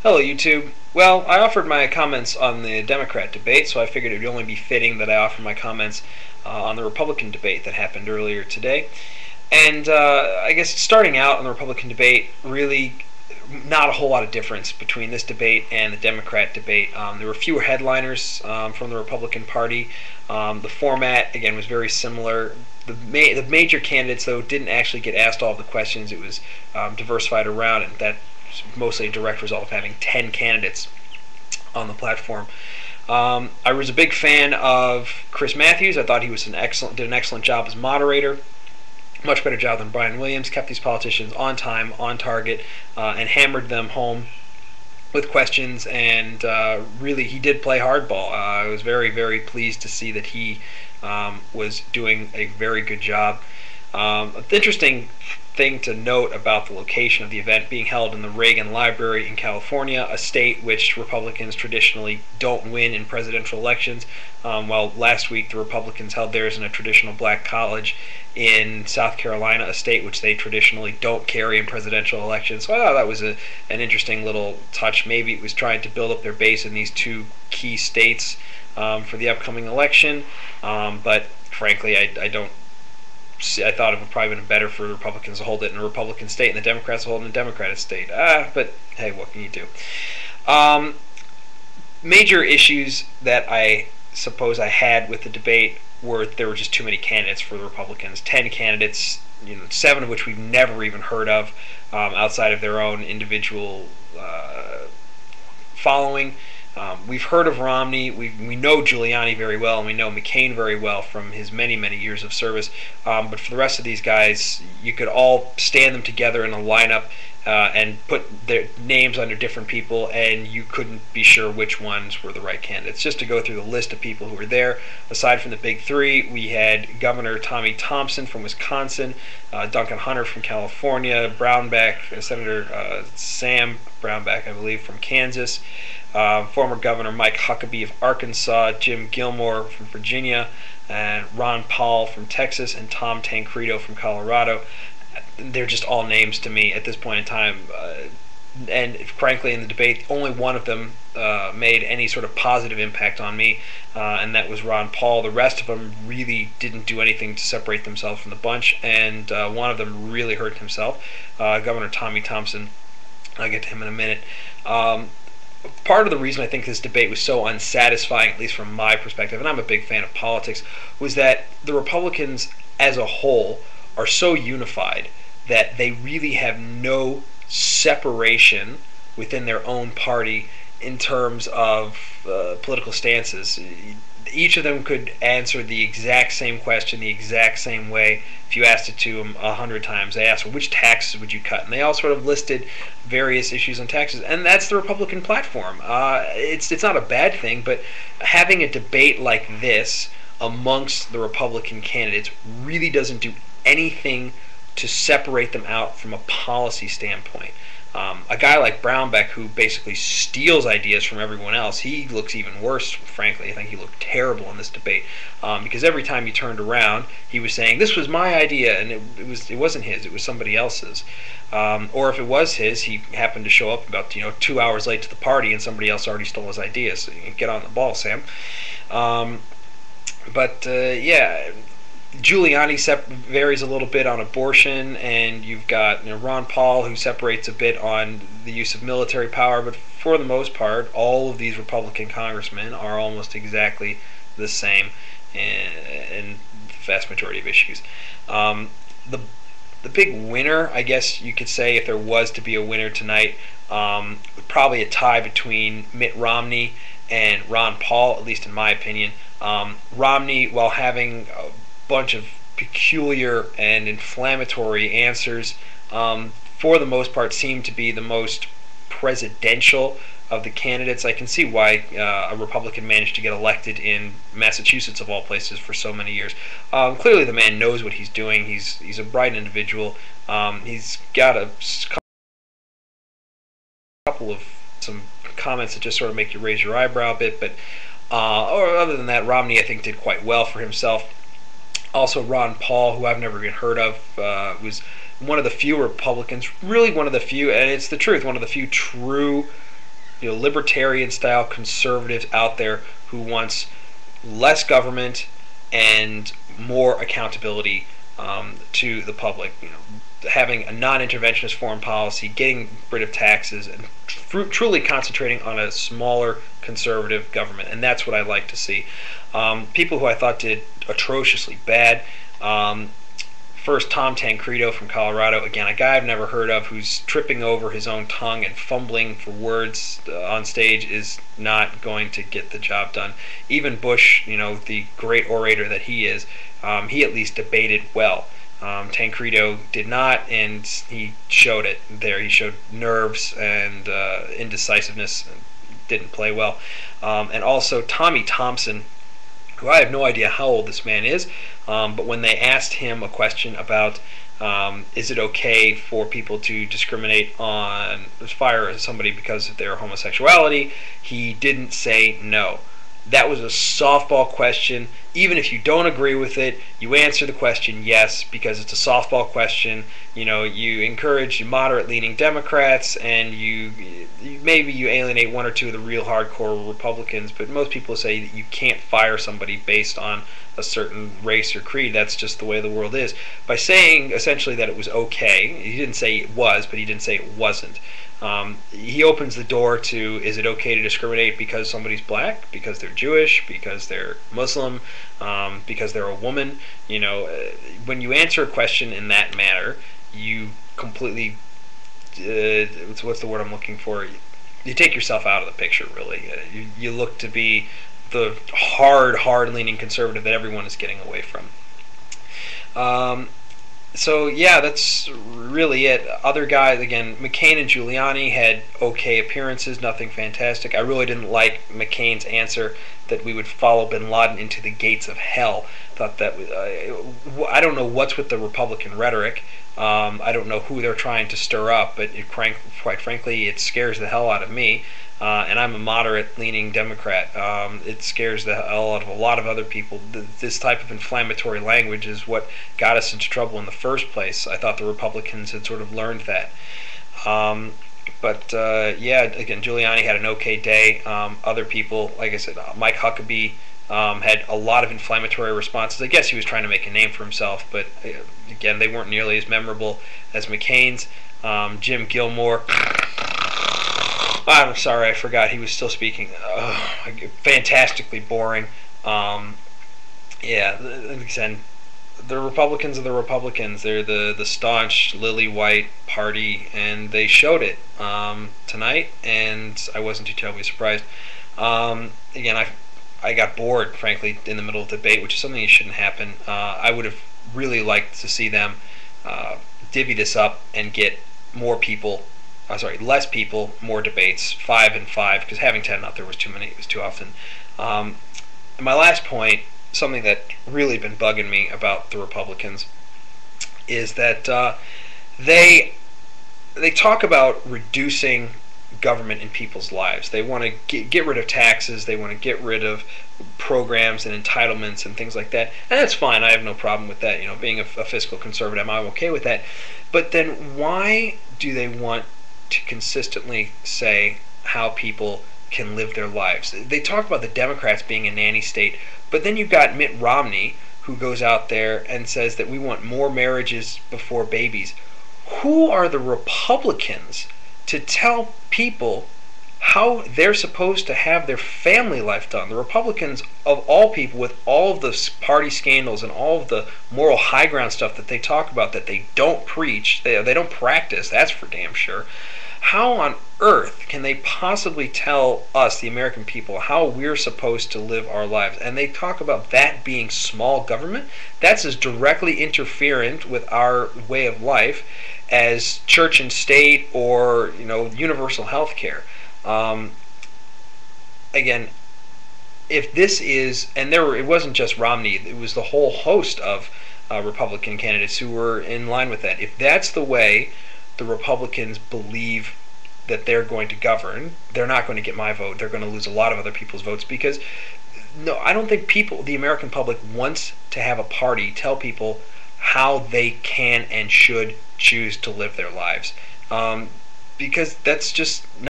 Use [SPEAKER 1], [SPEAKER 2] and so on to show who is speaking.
[SPEAKER 1] Hello, YouTube. Well, I offered my comments on the Democrat debate, so I figured it would only be fitting that I offer my comments on the Republican debate that happened earlier today. And I guess starting out on the Republican debate, really not a whole lot of difference between this debate and the Democrat debate. There were fewer headliners from the Republican Party. The format, again, was very similar. The major candidates, though, didn't actually get asked all of the questions. It was diversified around, and that mostly a direct result of having 10 candidates on the platform. I was a big fan of Chris Matthews. I thought he was did an excellent job as moderator. Much better job than Brian Williams. Kept these politicians on time, on target, and hammered them home with questions. And really, he did play hardball. I was very, very pleased to see that he was doing a very good job. Interesting thing to note about the location of the event being held in the Reagan Library in California, a state which Republicans traditionally don't win in presidential elections. While last week the Republicans held theirs in a traditional black college in South Carolina, a state which they traditionally don't carry in presidential elections. So I thought that was an interesting little touch. Maybe it was trying to build up their base in these two key states for the upcoming election. But frankly, I thought it would probably been better for the Republicans to hold it in a Republican state and the Democrats to hold it in a Democratic state. But hey, what can you do? Major issues that I suppose I had with the debate were there were just too many candidates for the Republicans. 10 candidates, 7 of which we've never even heard of outside of their own individual following. We've heard of Romney, we know Giuliani very well, and we know McCain very well from his many, many years of service. But for the rest of these guys, you could all stand them together in a lineup and put their names under different people, and you couldn't be sure which ones were the right candidates. Just to go through the list of people who were there, aside from the big three, we had Governor Tommy Thompson from Wisconsin, Duncan Hunter from California, Brownback, Senator Sam Brownback, I believe, from Kansas, former Governor Mike Huckabee of Arkansas, Jim Gilmore from Virginia, and Ron Paul from Texas, and Tom Tancredo from Colorado. They're just all names to me at this point in time. And frankly, in the debate, only one of them made any sort of positive impact on me, and that was Ron Paul. The rest of them really didn't do anything to separate themselves from the bunch, and one of them really hurt himself, Governor Tommy Thompson. I'll get to him in a minute. Part of the reason I think this debate was so unsatisfying, at least from my perspective, and I'm a big fan of politics, was that the Republicans as a whole are so unified that they really have no separation within their own party in terms of political stances. Each of them could answer the exact same question the exact same way if you asked it to them 100 times. They asked, well, which taxes would you cut? And they all sort of listed various issues on taxes. And that's the Republican platform. It's not a bad thing, but having a debate like this amongst the Republican candidates really doesn't do anything to separate them out from a policy standpoint. A guy like Brownback, who basically steals ideas from everyone else, he looks even worse, frankly. I think he looked terrible in this debate because every time he turned around, he was saying, this was my idea, and it wasn't his, it was somebody else's. Or if it was his, he happened to show up about 2 hours late to the party, and somebody else already stole his idea. So get on the ball, Sam. Yeah. Giuliani varies a little bit on abortion, and you've got Ron Paul, who separates a bit on the use of military power, but for the most part, all of these Republican congressmen are almost exactly the same in the vast majority of issues. The big winner, I guess you could say, if there was to be a winner tonight, probably a tie between Mitt Romney and Ron Paul, at least in my opinion. Romney, while having bunch of peculiar and inflammatory answers, for the most part seemed to be the most presidential of the candidates. I can see why a Republican managed to get elected in Massachusetts, of all places, for so many years. Clearly the man knows what he's doing. He's a bright individual. He's got a couple of some comments that just sort of make you raise your eyebrow a bit, but or other than that, Romney, I think, did quite well for himself. Also, Ron Paul, who I've never even heard of, was one of the few Republicans, really one of the few, and it's the truth, one of the few true libertarian-style conservatives out there who wants less government and more accountability to the public. Having a non-interventionist foreign policy, getting rid of taxes, and truly concentrating on a smaller conservative government, and that's what I like to see. People who I thought did atrociously bad. First, Tom Tancredo from Colorado. Again, a guy I've never heard of who's tripping over his own tongue and fumbling for words on stage is not going to get the job done. Even Bush, the great orator that he is, he at least debated well. Tancredo did not, and he showed it there. He showed nerves and indecisiveness, and didn't play well. And also Tommy Thompson, who I have no idea how old this man is, but when they asked him a question about is it okay for people to discriminate on fire somebody because of their homosexuality, he didn't say no. That was a softball question. Even if you don't agree with it, you answer the question yes, because it's a softball question. You encourage moderate-leaning Democrats, and maybe you alienate one or two of the real hardcore Republicans, but most people say that you can't fire somebody based on a certain race or creed. That's just the way the world is. By saying essentially that it was okay, he didn't say it was, but he didn't say it wasn't. He opens the door to, is it okay to discriminate because somebody's black, because they're Jewish, because they're Muslim, because they're a woman? When you answer a question in that manner, you completely, what's the word I'm looking for? You take yourself out of the picture, really. You look to be the hard-leaning conservative that everyone is getting away from. So yeah, that's really it. Other guys, again, McCain and Giuliani had okay appearances, nothing fantastic. I really didn't like McCain's answer that we would follow bin Laden into the gates of hell. Thought that I don't know what's with the Republican rhetoric. I don't know who they're trying to stir up, but quite frankly, it scares the hell out of me. And I'm a moderate-leaning Democrat. It scares the hell out of a lot of other people. This type of inflammatory language is what got us into trouble in the first place. I thought the Republicans had sort of learned that. Yeah, again, Giuliani had an okay day. Other people, like I said, Mike Huckabee had a lot of inflammatory responses. I guess he was trying to make a name for himself, but again, they weren't nearly as memorable as McCain's. Jim Gilmore. I'm sorry, I forgot he was still speaking. Fantastically boring. Yeah, again, the Republicans are the Republicans. They're the staunch lily white party, and they showed it tonight, and I wasn't too terribly surprised. Again, I got bored, frankly, in the middle of the debate, which is something that shouldn't happen. I would have really liked to see them divvy this up and get more people. Less people, more debates, 5 and 5, because having 10 out there was too many. It was too often. And my last point, something that really been bugging me about the Republicans, is that they talk about reducing government in people's lives. They want to get rid of taxes. They want to get rid of programs and entitlements and things like that. And that's fine. I have no problem with that. Being a fiscal conservative, I'm okay with that. But then why do they want to consistently say how people can live their lives? They talk about the Democrats being a nanny state, but then you've got Mitt Romney, who goes out there and says that we want more marriages before babies. Who are the Republicans to tell people how they're supposed to have their family life done? The Republicans, of all people, with all of the party scandals and all of the moral high ground stuff that they talk about that they don't preach, they don't practice, that's for damn sure. How on earth can they possibly tell us, the American people, how we're supposed to live our lives? And they talk about that being small government. That's as directly interferent with our way of life as church and state or universal health care. Again, if this is, and it wasn't just Romney, it was the whole host of Republican candidates who were in line with that. If that's the way the Republicans believe that they're going to govern, they're not going to get my vote. They're going to lose a lot of other people's votes, because no, I don't think the American public wants to have a party tell people how they can and should choose to live their lives, because that's just